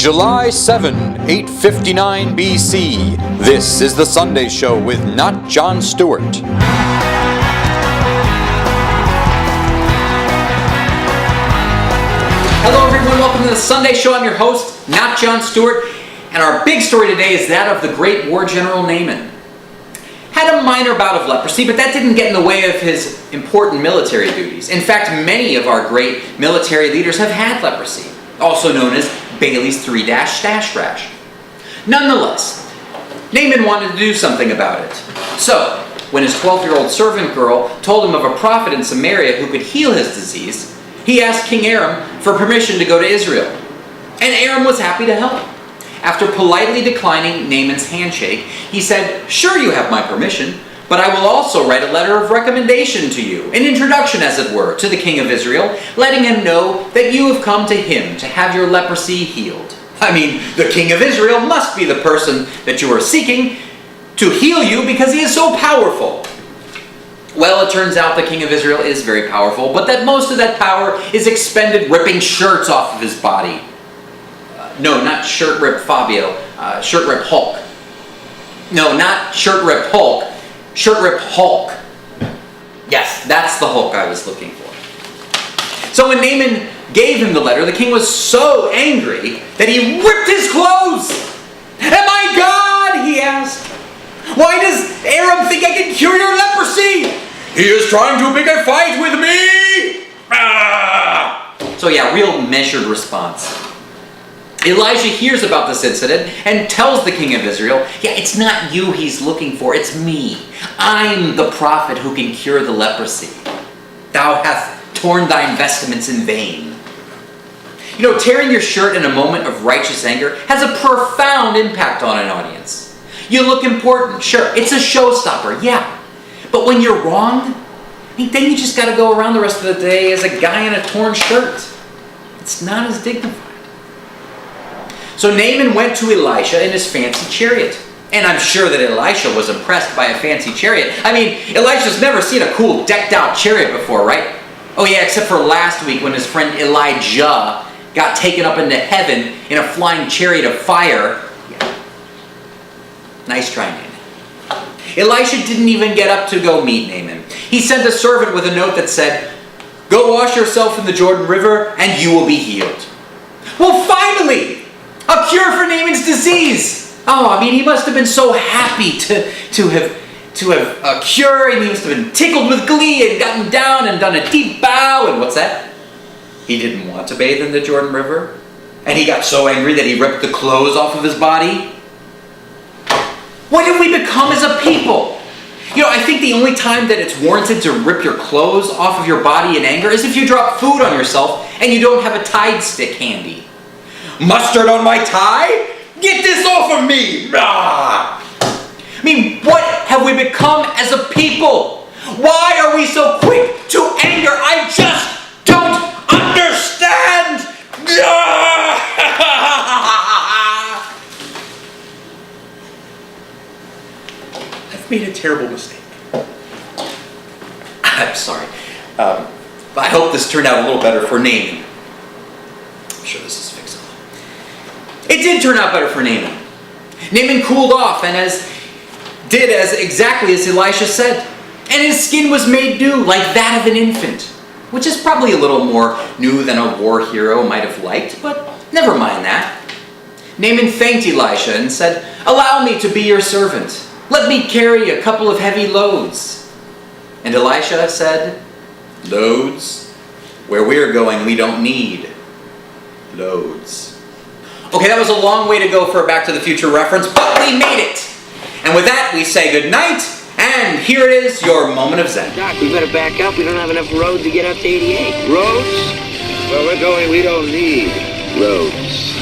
July 7, 859 BC. This is the Sunday Show with Not Jon Stewart. Hello everyone, welcome to the Sunday Show. I'm your host, Not Jon Stewart, and our big story today is that of the great war general Naaman. Had a minor bout of leprosy, but that didn't get in the way of his important military duties. In fact, many of our great military leaders have had leprosy, also known as Bailey's 3-stash rash. Nonetheless, Naaman wanted to do something about it. So, when his 12-year-old servant girl told him of a prophet in Samaria who could heal his disease, he asked King Aram for permission to go to Israel. And Aram was happy to help. After politely declining Naaman's handshake, he said, "Sure, you have my permission, but I will also write a letter of recommendation to you, an introduction, as it were, to the king of Israel, letting him know that you have come to him to have your leprosy healed." I mean, the king of Israel must be the person that you are seeking to heal you because he is so powerful. Well, it turns out the king of Israel is very powerful, but that most of that power is expended ripping shirts off of his body. No, not shirt rip Fabio, shirt rip Hulk. No, not shirt rip Hulk, shirt rip Hulk. Yes, that's the Hulk I was looking for. So when Naaman gave him the letter, the king was so angry that he ripped his clothes. "Am I God?" he asked. "Why does Aram think I can cure your leprosy? He is trying to pick a fight with me!" So yeah, real measured response. Elisha hears about this incident and tells the king of Israel, "Yeah, it's not you he's looking for, it's me. I'm the prophet who can cure the leprosy. Thou hast torn thine vestments in vain." You know, tearing your shirt in a moment of righteous anger has a profound impact on an audience. You look important, sure, it's a showstopper, yeah. But when you're wrong, then you just got to go around the rest of the day as a guy in a torn shirt. It's not as dignified. So Naaman went to Elisha in his fancy chariot. And I'm sure that Elisha was impressed by a fancy chariot. I mean, Elisha's never seen a cool decked out chariot before, right? Oh yeah, except for last week when his friend Elijah got taken up into heaven in a flying chariot of fire. Yeah. Nice try, Naaman. Elisha didn't even get up to go meet Naaman. He sent a servant with a note that said, "Go wash yourself in the Jordan River and you will be healed." Well, finally! A cure for Naaman's disease! Oh, I mean, he must have been so happy to have a cure, and he must have been tickled with glee and gotten down and done a deep bow, and what's that? He didn't want to bathe in the Jordan River? And he got so angry that he ripped the clothes off of his body? What have we become as a people? You know, I think the only time that it's warranted to rip your clothes off of your body in anger is if you drop food on yourself and you don't have a Tide stick handy. "Mustard on my tie? Get this off of me!" I mean, what have we become as a people? Why are we so quick to anger? I just don't understand! I've made a terrible mistake. I'm sorry. I hope this turned out a little better for Naaman. I'm sure this is fixable. It did turn out better for Naaman. Naaman cooled off and did exactly as Elisha said. And his skin was made new, like that of an infant. Which is probably a little more new than a war hero might have liked, but never mind that. Naaman thanked Elisha and said, "Allow me to be your servant. Let me carry a couple of heavy loads." And Elisha said, "Loads? Where we're going, we don't need loads." Okay, that was a long way to go for a Back to the Future reference, but we made it. And with that, we say good night, and here it is, your moment of Zen. Doc, we better back up. We don't have enough road to get up to 88. Roads? Where we're going, we don't need roads.